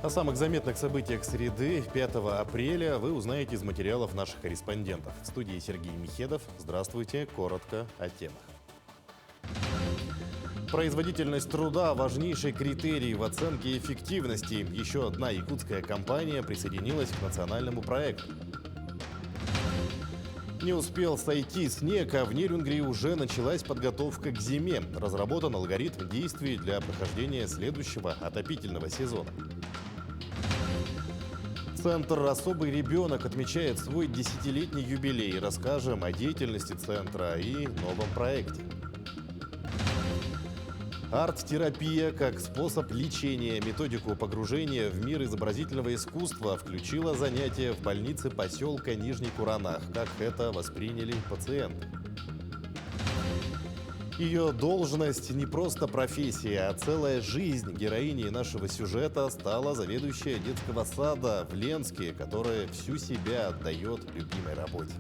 О самых заметных событиях среды 5 апреля вы узнаете из материалов наших корреспондентов. В студии Сергей Михедов. Здравствуйте. Коротко о темах. Производительность труда – важнейший критерий в оценке эффективности. Еще одна якутская компания присоединилась к национальному проекту. Не успел сойти снег, а в Нерюнгри уже началась подготовка к зиме. Разработан алгоритм действий для прохождения следующего отопительного сезона. Центр «Особый ребенок» отмечает свой 10-летний юбилей. Расскажем о деятельности центра и новом проекте. Арт-терапия как способ лечения. Методику погружения в мир изобразительного искусства включила занятие в больнице поселка Нижний Куранах. Как это восприняли пациенты? Ее должность не просто профессия, а целая жизнь. Героиней нашего сюжета стала заведующая детского сада в Ленске, которая всю себя отдает любимой работе.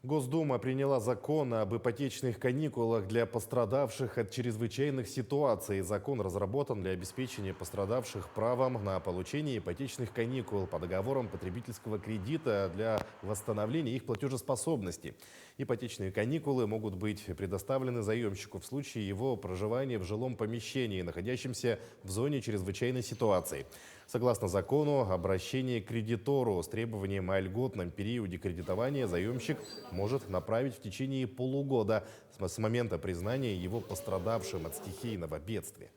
Госдума приняла закон об ипотечных каникулах для пострадавших от чрезвычайных ситуаций. Закон разработан для обеспечения пострадавших правом на получение ипотечных каникул по договорам потребительского кредита для восстановления их платежеспособности. Ипотечные каникулы могут быть предоставлены заемщику в случае его проживания в жилом помещении, находящемся в зоне чрезвычайной ситуации. Согласно закону, обращение к кредитору с требованием о льготном периоде кредитования заемщик может направить в течение полугода с момента признания его пострадавшим от стихийного бедствия.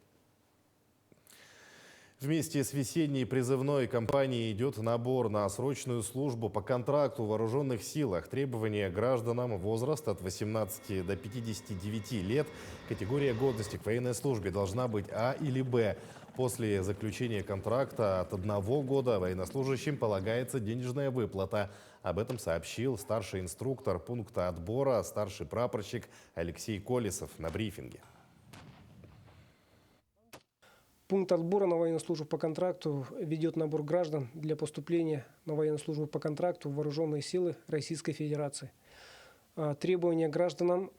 Вместе с весенней призывной кампанией идет набор на срочную службу по контракту в вооруженных силах. Требования гражданам: возраст от 18 до 59 лет. Категория годности к военной службе должна быть А или Б. После заключения контракта от 1 года военнослужащим полагается денежная выплата. Об этом сообщил старший инструктор пункта отбора, старший прапорщик Алексей Колесов на брифинге. Пункт отбора на военную службу по контракту ведет набор граждан для поступления на военную службу по контракту в вооруженные силы Российской Федерации. Требования гражданам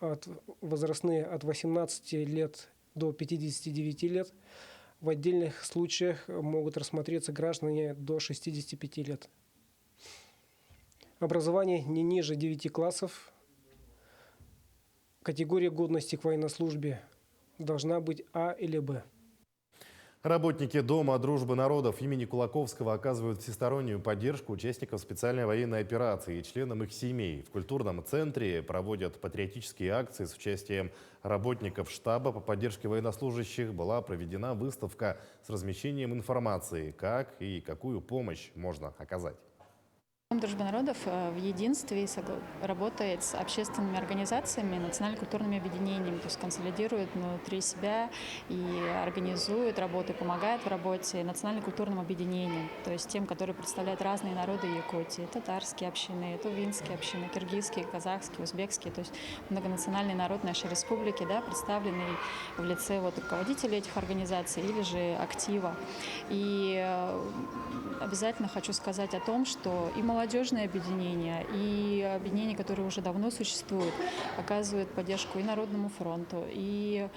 возрастные от 18 лет до 59 лет. В отдельных случаях могут рассмотреться граждане до 65 лет. Образование не ниже 9 классов. Категория годности к военной службе должна быть А или Б. Работники Дома дружбы народов имени Кулаковского оказывают всестороннюю поддержку участникам специальной военной операции и членам их семей. В культурном центре проводят патриотические акции с участием работников штаба по поддержке военнослужащих. Была проведена выставка с размещением информации, как и какую помощь можно оказать. Дом дружбы народов в единстве работает с общественными организациями, национально-культурными объединениями, то есть консолидирует внутри себя и организует работу, и помогает в работе национально-культурным объединениям, то есть тем, которые представляют разные народы Якутии: татарские общины, тувинские общины, киргизские, казахские, узбекские, то есть многонациональный народ нашей республики, да, представленный в лице руководителей этих организаций или же актива. И обязательно хочу сказать о том, что и молодежные объединения, и объединения, которые уже давно существуют, оказывают поддержку и Народному фронту, и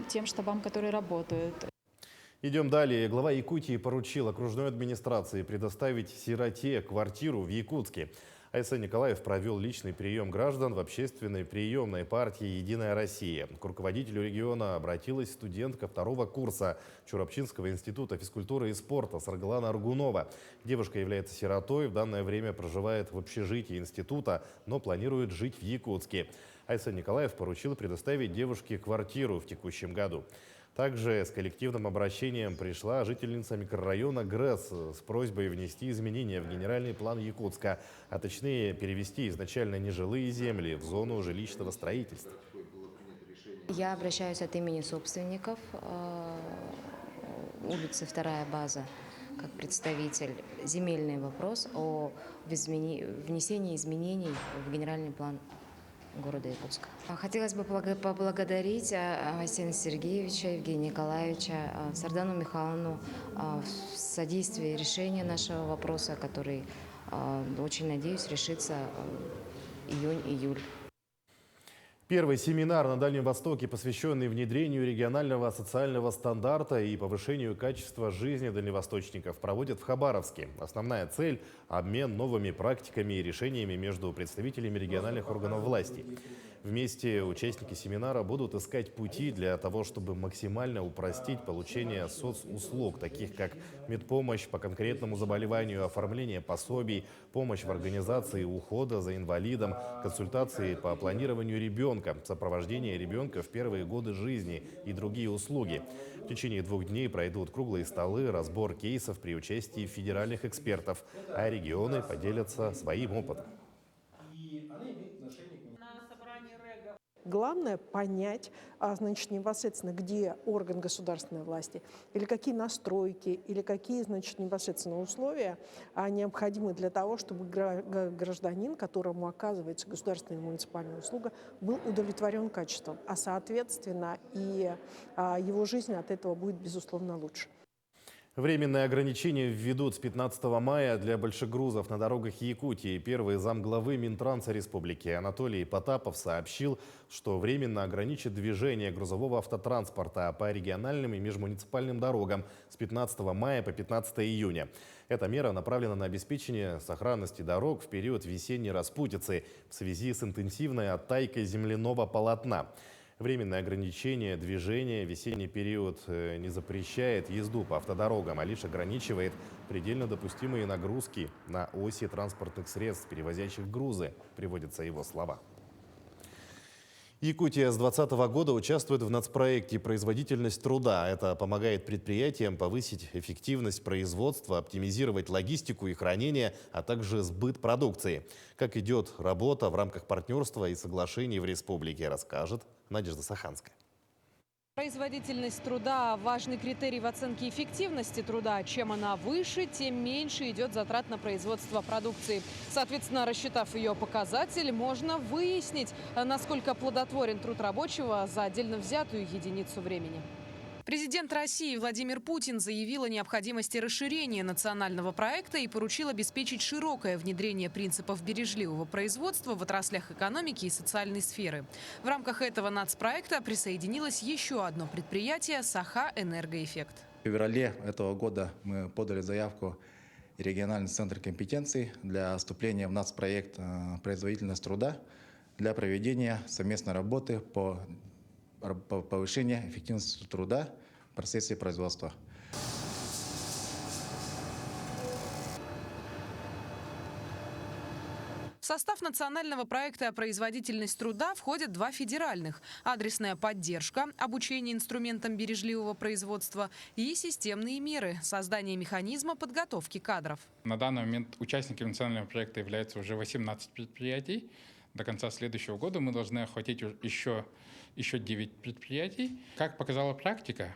тем штабам, которые работают. Идем далее. Глава Якутии поручил окружной администрации предоставить сироте квартиру в Якутске. Айсен Николаев провел личный прием граждан в общественной приемной партии «Единая Россия». К руководителю региона обратилась студентка 2-го курса Чурапчинского института физкультуры и спорта Саргалана Аргунова. Девушка является сиротой, в данное время проживает в общежитии института, но планирует жить в Якутске. Айсен Николаев поручил предоставить девушке квартиру в текущем году. Также с коллективным обращением пришла жительница микрорайона ГРЭС с просьбой внести изменения в генеральный план Якутска, а точнее перевести изначально нежилые земли в зону жилищного строительства. Я обращаюсь от имени собственников улицы 2-я база, как представитель. Земельный вопрос о внесении изменений в генеральный план города Якутска. Хотелось бы поблагодарить Айсена Сергеевича, Евгения Николаевича, Сардану Михайловну в содействии решения нашего вопроса, который, очень надеюсь, решится июнь-июль. Первый семинар на Дальнем Востоке, посвященный внедрению регионального социального стандарта и повышению качества жизни дальневосточников, проводят в Хабаровске. Основная цель – обмен новыми практиками и решениями между представителями региональных органов власти. Вместе участники семинара будут искать пути для того, чтобы максимально упростить получение соцуслуг, таких как медпомощь по конкретному заболеванию, оформление пособий, помощь в организации ухода за инвалидом, консультации по планированию ребенка, сопровождение ребенка в первые годы жизни и другие услуги. В течение 2 дней пройдут круглые столы, разбор кейсов при участии федеральных экспертов, а регионы поделятся своим опытом. Главное понять, значит, непосредственно, где орган государственной власти, или какие настройки, или какие, значит, непосредственно условия необходимы для того, чтобы гражданин, которому оказывается государственная и муниципальная услуга, был удовлетворен качеством, а соответственно и его жизнь от этого будет, безусловно, лучше. Временные ограничения введут с 15 мая для большегрузов на дорогах Якутии. Первый замглавы Минтранса республики Анатолий Потапов сообщил, что временно ограничит движение грузового автотранспорта по региональным и межмуниципальным дорогам с 15 мая по 15 июня. Эта мера направлена на обеспечение сохранности дорог в период весенней распутицы в связи с интенсивной оттайкой земляного полотна. Временное ограничение движения в весенний период не запрещает езду по автодорогам, а лишь ограничивает предельно допустимые нагрузки на оси транспортных средств, перевозящих грузы, приводятся его слова. Якутия с 2020 года участвует в нацпроекте «Производительность труда». Это помогает предприятиям повысить эффективность производства, оптимизировать логистику и хранение, а также сбыт продукции. Как идет работа в рамках партнерства и соглашений в республике, расскажет Надежда Саханская. Производительность труда – важный критерий в оценке эффективности труда. Чем она выше, тем меньше идет затрат на производство продукции. Соответственно, рассчитав ее показатель, можно выяснить, насколько плодотворен труд рабочего за отдельно взятую единицу времени. Президент России Владимир Путин заявил о необходимости расширения национального проекта и поручил обеспечить широкое внедрение принципов бережливого производства в отраслях экономики и социальной сферы. В рамках этого нацпроекта присоединилось еще одно предприятие – Саха Энергоэффект. В феврале этого года мы подали заявку в региональный центр компетенций для вступления в нацпроект «Производительность труда» для проведения совместной работы по повышению эффективности труда в процессе производства. В состав национального проекта «Производительность труда» входят 2 федеральных – адресная поддержка, обучение инструментам бережливого производства и системные меры – создание механизма подготовки кадров. На данный момент участниками национального проекта являются уже 18 предприятий. До конца следующего года мы должны охватить еще 9 предприятий. Как показала практика,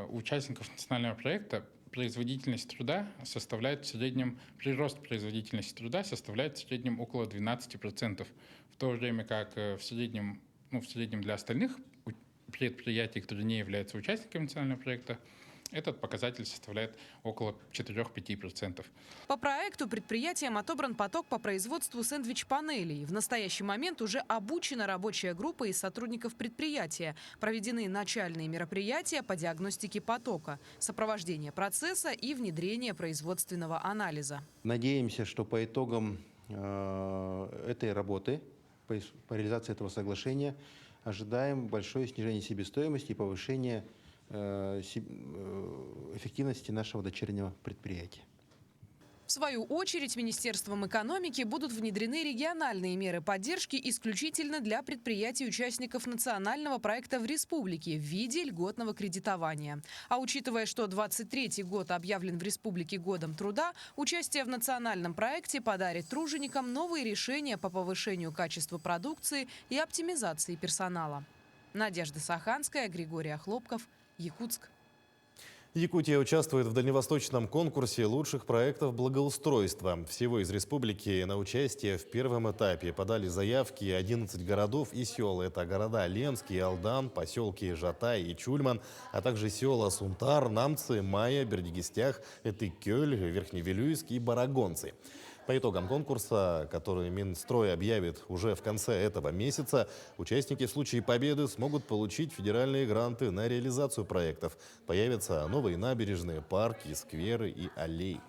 у участников национального проекта производительность труда составляет в среднем, прирост производительности труда составляет в среднем около 12%, в то время как в среднем для остальных предприятий, которые не являются участниками национального проекта, этот показатель составляет около 4-5%. По проекту предприятиям отобран поток по производству сэндвич-панелей. В настоящий момент уже обучена рабочая группа из сотрудников предприятия. Проведены начальные мероприятия по диагностике потока, сопровождение процесса и внедрение производственного анализа. Надеемся, что по итогам этой работы, по реализации этого соглашения, ожидаем большое снижение себестоимости и повышение эффективности нашего дочернего предприятия. В свою очередь, Министерством экономики будут внедрены региональные меры поддержки исключительно для предприятий-участников национального проекта в республике в виде льготного кредитования. А учитывая, что 2023 год объявлен в республике годом труда, участие в национальном проекте подарит труженикам новые решения по повышению качества продукции и оптимизации персонала. Надежда Саханская, Григорий Охлопков, Якутск. Якутия участвует в дальневосточном конкурсе лучших проектов благоустройства. Всего из республики на участие в первом этапе подали заявки 11 городов и сел. Это города Ленский, Алдан, поселки Жатай и Чульман, а также села Сунтар, Намцы, Майя, Бердигистях, Этыкёль, Верхневилюйск и Барагонцы. По итогам конкурса, который Минстрой объявит уже в конце этого месяца, участники в случае победы смогут получить федеральные гранты на реализацию проектов. Появятся новые набережные, парки, скверы и аллеи.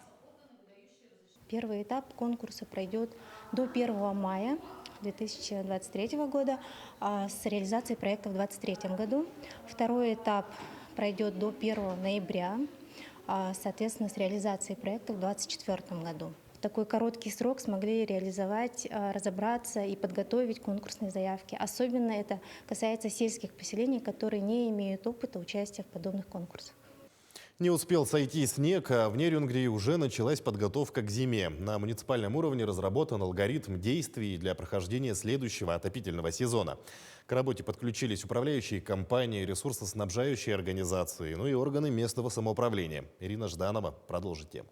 Первый этап конкурса пройдет до 1 мая 2023 года с реализацией проекта в 2023 году. Второй этап пройдет до 1 ноября, соответственно, с реализацией проекта в 2024 году. В такой короткий срок смогли реализовать, разобраться и подготовить конкурсные заявки. Особенно это касается сельских поселений, которые не имеют опыта участия в подобных конкурсах. Не успел сойти снег, а в Нерюнгри уже началась подготовка к зиме. На муниципальном уровне разработан алгоритм действий для прохождения следующего отопительного сезона. К работе подключились управляющие компании, ресурсоснабжающие организации, ну и органы местного самоуправления. Ирина Жданова продолжит тему.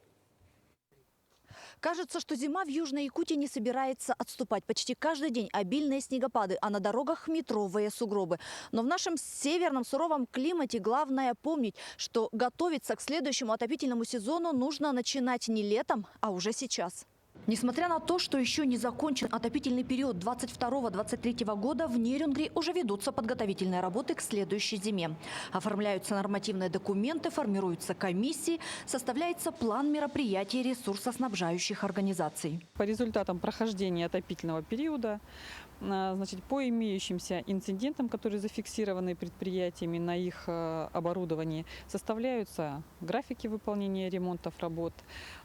Кажется, что зима в Южной Якутии не собирается отступать. Почти каждый день обильные снегопады, а на дорогах метровые сугробы. Но в нашем северном суровом климате главное помнить, что готовиться к следующему отопительному сезону нужно начинать не летом, а уже сейчас. Несмотря на то, что еще не закончен отопительный период 22-23 года, в Нерюнгри уже ведутся подготовительные работы к следующей зиме. Оформляются нормативные документы, формируются комиссии, составляется план мероприятий ресурсоснабжающих организаций. По результатам прохождения отопительного периода, по имеющимся инцидентам, которые зафиксированы предприятиями на их оборудовании, составляются графики выполнения ремонтов работ,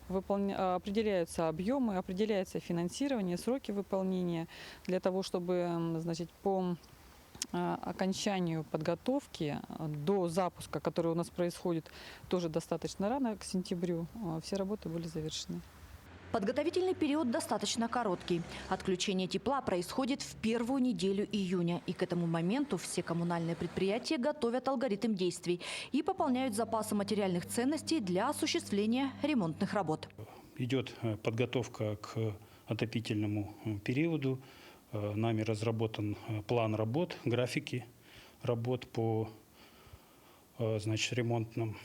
определяются объемы, определяется финансирование, сроки выполнения для того, чтобы по окончанию подготовки до запуска, который у нас происходит тоже достаточно рано, к сентябрю, все работы были завершены. Подготовительный период достаточно короткий. Отключение тепла происходит в первую неделю июня. И к этому моменту все коммунальные предприятия готовят алгоритм действий и пополняют запасы материальных ценностей для осуществления ремонтных работ. Идет подготовка к отопительному периоду. Нами разработан план работ, графики работ по ремонтным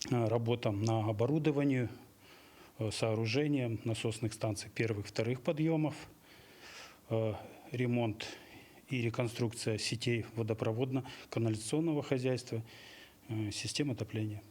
работам на оборудовании, сооружением насосных станций первых, вторых подъемов, ремонт и реконструкция сетей водопроводно-канализационного хозяйства, систем отопления.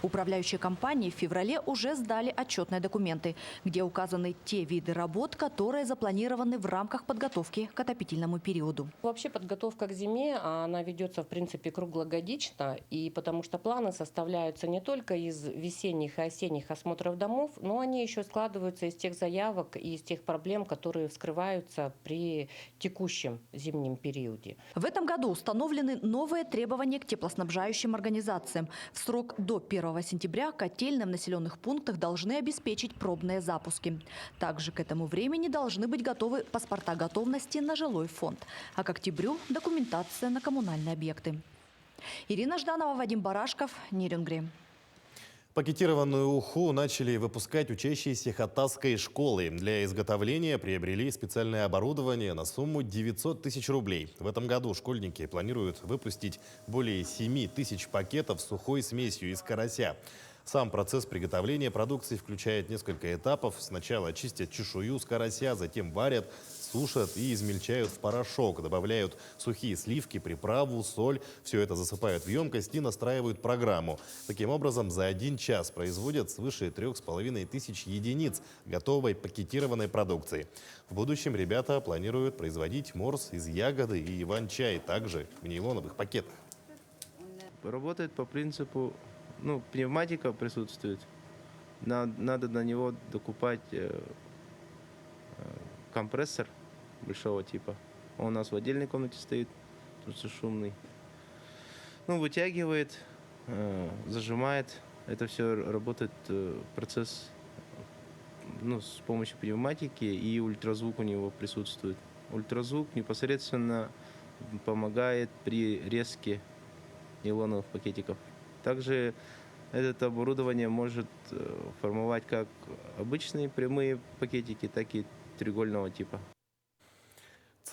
Управляющие компании в феврале уже сдали отчетные документы, где указаны те виды работ, которые запланированы в рамках подготовки к отопительному периоду. Вообще подготовка к зиме, она ведется в принципе круглогодично, и потому что планы составляются не только из весенних и осенних осмотров домов, но они еще складываются из тех заявок и из тех проблем, которые вскрываются при текущем зимнем периоде. В этом году установлены новые требования к теплоснабжающим организациям. В срок до 1 сентября котельные в населенных пунктах должны обеспечить пробные запуски. Также к этому времени должны быть готовы паспорта готовности на жилой фонд. А к октябрю – документация на коммунальные объекты. Ирина Жданова, Вадим Барашков, Нерюнгри. Пакетированную уху начали выпускать учащиеся Хатасской школы. Для изготовления приобрели специальное оборудование на сумму 900 тысяч рублей. В этом году школьники планируют выпустить более 7 тысяч пакетов с сухой смесью из карася. Сам процесс приготовления продукции включает несколько этапов. Сначала чистят чешую с карася, затем варят, сушат и измельчают в порошок. Добавляют сухие сливки, приправу, соль. Все это засыпают в емкость и настраивают программу. Таким образом, за 1 час производят свыше 3500 единиц готовой пакетированной продукции. В будущем ребята планируют производить морс из ягоды и иван-чай, также в нейлоновых пакетах. Работает по принципу, пневматика присутствует. Надо на него докупать компрессор большого типа. Он у нас в отдельной комнате стоит, просто шумный. Вытягивает, зажимает. Это все работает процесс с помощью пневматики, и ультразвук у него присутствует. Ультразвук непосредственно помогает при резке нейлоновых пакетиков. Также это оборудование может формовать как обычные прямые пакетики, так и треугольного типа.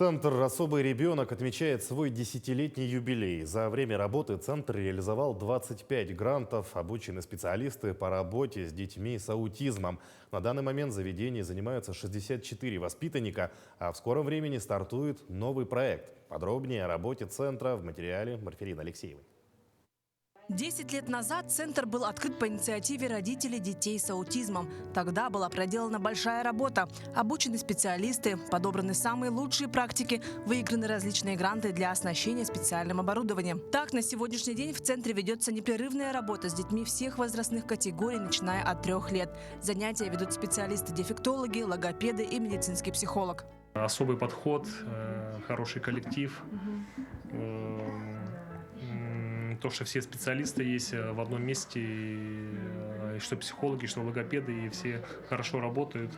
Центр «Особый ребенок» отмечает свой 10-летний юбилей. За время работы центр реализовал 25 грантов, обучены специалисты по работе с детьми с аутизмом. На данный момент в заведении занимаются 64 воспитанника, а в скором времени стартует новый проект. Подробнее о работе центра в материале Марферины Алексеевой. 10 лет назад центр был открыт по инициативе родителей детей с аутизмом. Тогда была проделана большая работа. Обучены специалисты, подобраны самые лучшие практики, выиграны различные гранты для оснащения специальным оборудованием. Так, на сегодняшний день в центре ведется непрерывная работа с детьми всех возрастных категорий, начиная от 3 лет. Занятия ведут специалисты-дефектологи, логопеды и медицинский психолог. Особый подход, хороший коллектив. То, что все специалисты есть в одном месте, и что психологи, что логопеды, и все хорошо работают.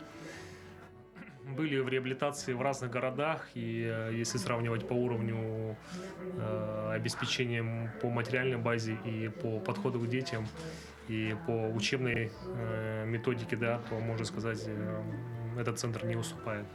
Были в реабилитации в разных городах, и если сравнивать по уровню обеспечения по материальной базе и по подходу к детям, и по учебной методике, да, то, можно сказать, этот центр не уступает.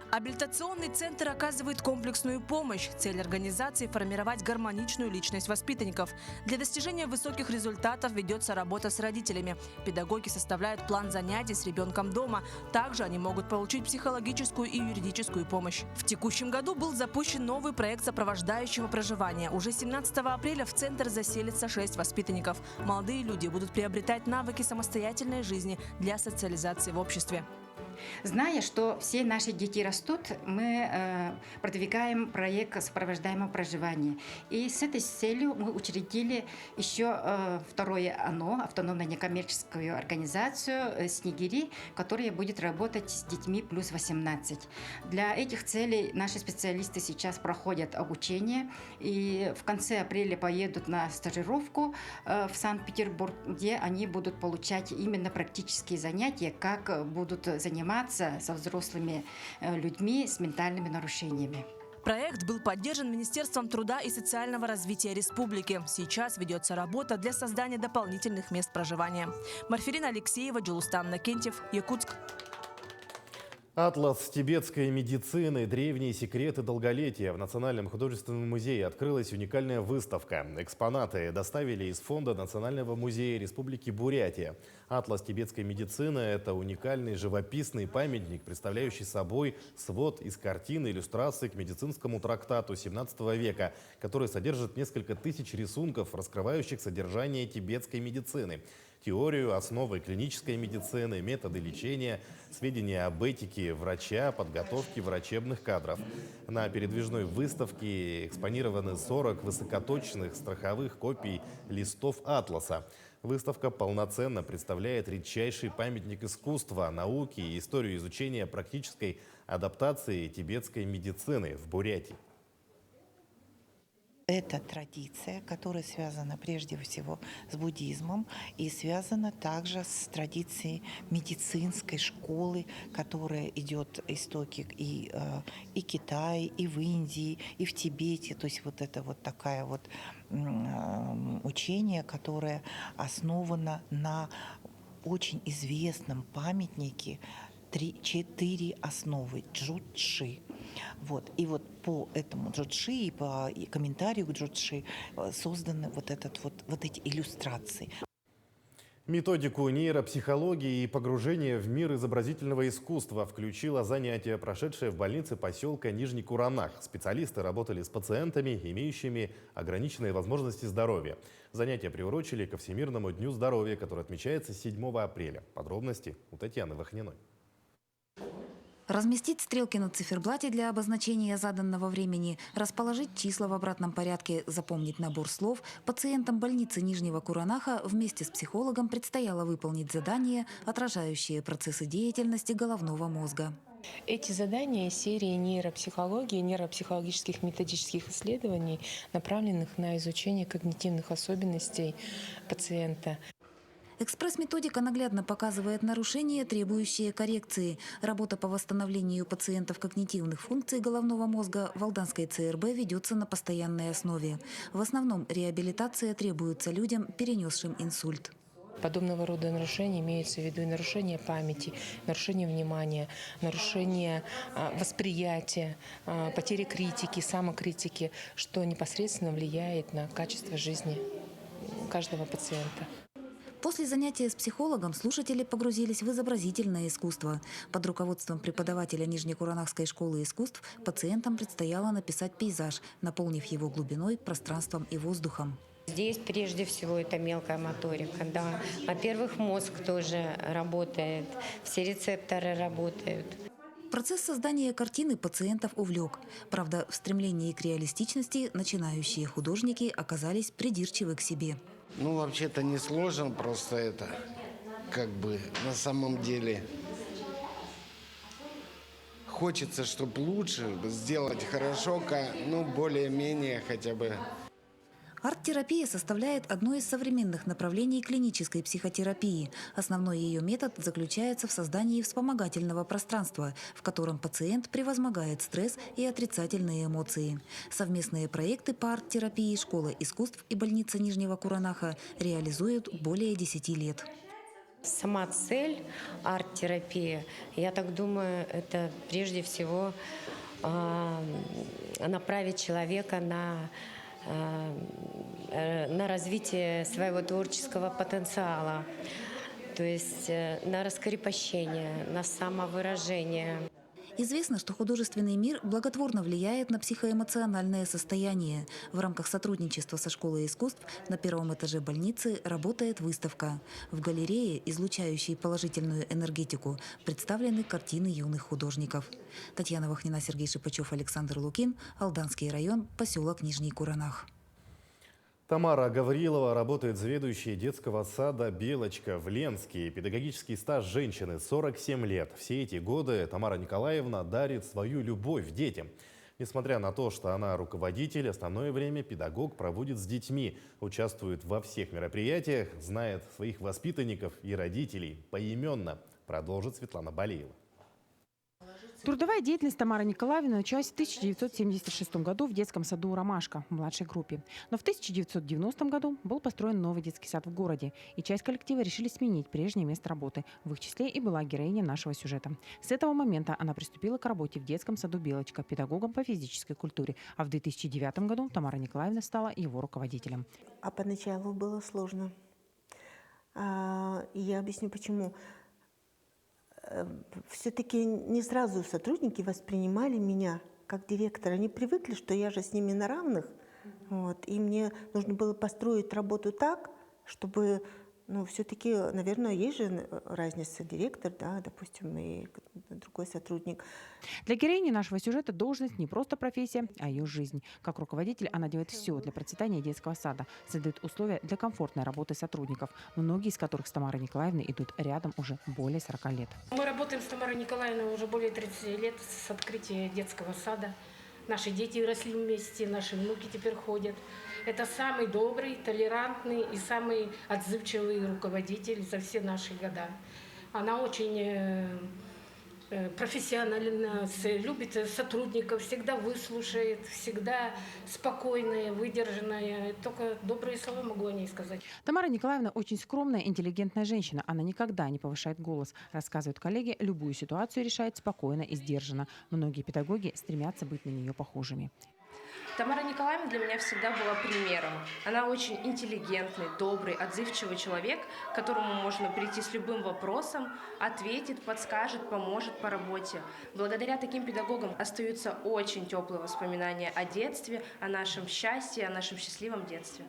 Абилитационный центр оказывает комплексную помощь. Цель организации – формировать гармоничную личность воспитанников. Для достижения высоких результатов ведется работа с родителями. Педагоги составляют план занятий с ребенком дома. Также они могут получить психологическую и юридическую помощь. В текущем году был запущен новый проект сопровождающего проживания. Уже 17 апреля в центр заселится 6 воспитанников. Молодые люди будут приобретать навыки самостоятельной жизни для социализации в обществе. Зная, что все наши дети растут, мы продвигаем проект сопровождаемого проживания. И с этой целью мы учредили еще второе ОНО, автономную некоммерческую организацию «Снегири», которая будет работать с детьми плюс 18. Для этих целей наши специалисты сейчас проходят обучение и в конце апреля поедут на стажировку в Санкт-Петербург, где они будут получать именно практические занятия, как будут заниматься со взрослыми людьми с ментальными нарушениями. Проект был поддержан Министерством труда и социального развития республики. Сейчас ведется работа для создания дополнительных мест проживания. Марферина Алексеева, Джулустан Накентьев, Якутск. Атлас тибетской медицины «Древние секреты долголетия». В Национальном художественном музее открылась уникальная выставка. Экспонаты доставили из фонда Национального музея Республики Бурятия. Атлас тибетской медицины – это уникальный живописный памятник, представляющий собой свод из картин и иллюстраций к медицинскому трактату XVII века, который содержит несколько тысяч рисунков, раскрывающих содержание тибетской медицины. Теорию, основы клинической медицины, методы лечения, сведения об этике врача, подготовке врачебных кадров. На передвижной выставке экспонированы 40 высокоточных страховых копий листов атласа. Выставка полноценно представляет редчайший памятник искусства, науки и историю изучения практической адаптации тибетской медицины в Бурятии. Это традиция, которая связана прежде всего с буддизмом и связана также с традицией медицинской школы, которая идет истоки и Китае, и в Индии, и в Тибете. То есть вот это вот такая вот учение, которое основано на очень известном памятнике 4 основы Джудши. Вот. И вот по этому Джудши и по комментарию к Джудши созданы вот эти иллюстрации. Методику нейропсихологии и погружения в мир изобразительного искусства включило занятие, прошедшее в больнице поселка Нижний Куранах. Специалисты работали с пациентами, имеющими ограниченные возможности здоровья. Занятия приурочили ко Всемирному дню здоровья, который отмечается 7 апреля. Подробности у Татьяны Вахниной. Разместить стрелки на циферблате для обозначения заданного времени, расположить числа в обратном порядке, запомнить набор слов. Пациентам больницы Нижнего Куранаха вместе с психологом предстояло выполнить задания, отражающие процессы деятельности головного мозга. Эти задания серии нейропсихологии, нейропсихологических методических исследований, направленных на изучение когнитивных особенностей пациента. Экспресс-методика наглядно показывает нарушения, требующие коррекции. Работа по восстановлению пациентов когнитивных функций головного мозга в Алданской ЦРБ ведется на постоянной основе. В основном реабилитация требуется людям, перенесшим инсульт. Подобного рода нарушения имеются в виду и нарушение памяти, нарушение внимания, нарушение восприятия, потери критики, самокритики, что непосредственно влияет на качество жизни каждого пациента. После занятия с психологом слушатели погрузились в изобразительное искусство. Под руководством преподавателя Нижнекуранахской школы искусств пациентам предстояло написать пейзаж, наполнив его глубиной, пространством и воздухом. Здесь прежде всего это мелкая моторика, да. Во-первых, мозг тоже работает, все рецепторы работают. Процесс создания картины пациентов увлек. Правда, в стремлении к реалистичности начинающие художники оказались придирчивы к себе. Ну, вообще-то не сложно, просто это как бы на самом деле хочется, чтобы лучше сделать хорошо, ну, более-менее хотя бы. Арт-терапия составляет одно из современных направлений клинической психотерапии. Основной ее метод заключается в создании вспомогательного пространства, в котором пациент превозмогает стресс и отрицательные эмоции. Совместные проекты по арт-терапии Школа искусств и больница Нижнего Куранаха реализуют более 10 лет. Сама цель арт-терапии, я так думаю, это прежде всего направить человека на развитие своего творческого потенциала, то есть на раскрепощение, на самовыражение. Известно, что художественный мир благотворно влияет на психоэмоциональное состояние. В рамках сотрудничества со Школой искусств на первом этаже больницы работает выставка. В галерее, излучающей положительную энергетику, представлены картины юных художников. Татьяна Вахнина, Сергей Шипачев, Александр Лукин, Алданский район, поселок Нижний Куранах. Тамара Гаврилова работает заведующей детского сада «Белочка» в Ленске. Педагогический стаж женщины 47 лет. Все эти годы Тамара Николаевна дарит свою любовь детям. Несмотря на то, что она руководитель, основное время педагог проводит с детьми, участвует во всех мероприятиях, знает своих воспитанников и родителей поименно, продолжит Светлана Балиева. Трудовая деятельность Тамары Николаевны началась в 1976 году в детском саду «Ромашка» в младшей группе. Но в 1990 году был построен новый детский сад в городе, и часть коллектива решили сменить прежнее место работы. В их числе и была героиня нашего сюжета. С этого момента она приступила к работе в детском саду «Белочка» педагогом по физической культуре, а в 2009 году Тамара Николаевна стала его руководителем. А поначалу было сложно. Я объясню, почему. Все-таки не сразу сотрудники воспринимали меня как директора. Они привыкли, что я же с ними на равных. Вот, и мне нужно было построить работу так, чтобы, ну, все-таки, наверное, есть же разница директор, да, допустим, и другой сотрудник. Для героини нашего сюжета должность не просто профессия, а ее жизнь. Как руководитель она делает все для процветания детского сада, создает условия для комфортной работы сотрудников, многие из которых с Тамарой Николаевной идут рядом уже более 40 лет. Мы работаем с Тамарой Николаевной уже более 30 лет с открытия детского сада. Наши дети росли вместе, наши внуки теперь ходят. Это самый добрый, толерантный и самый отзывчивый руководитель за все наши года. Она очень профессионально, любит сотрудников, всегда выслушает, всегда спокойная, выдержанная. Только добрые слова могу о ней сказать. Тамара Николаевна очень скромная, интеллигентная женщина. Она никогда не повышает голос. Рассказывают коллеги, любую ситуацию решает спокойно и сдержанно. Многие педагоги стремятся быть на нее похожими. Тамара Николаевна для меня всегда была примером. Она очень интеллигентный, добрый, отзывчивый человек, к которому можно прийти с любым вопросом, ответит, подскажет, поможет по работе. Благодаря таким педагогам остаются очень теплые воспоминания о детстве, о нашем счастье, о нашем счастливом детстве.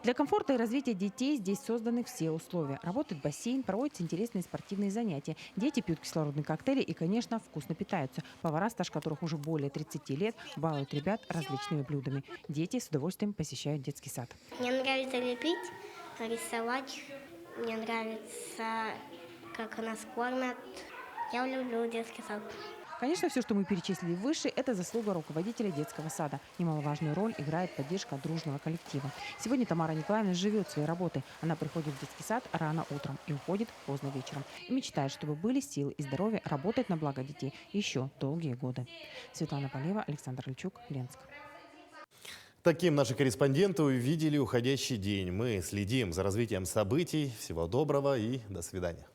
Для комфорта и развития детей здесь созданы все условия. Работает бассейн, проводятся интересные спортивные занятия. Дети пьют кислородные коктейли и, конечно, вкусно питаются. Повара, стаж которых уже более 30 лет, балуют ребят различными блюдами. Дети с удовольствием посещают детский сад. Мне нравится лепить, рисовать. Мне нравится, как нас кормят. Я люблю детский сад. Конечно, все, что мы перечислили выше, это заслуга руководителя детского сада. Немаловажную роль играет поддержка дружного коллектива. Сегодня Тамара Николаевна живет своей работой. Она приходит в детский сад рано утром и уходит поздно вечером. И мечтает, чтобы были силы и здоровье работать на благо детей еще долгие годы. Светлана Полева, Александр Ильчук, Ленск. Таким наши корреспонденты увидели уходящий день. Мы следим за развитием событий. Всего доброго и до свидания.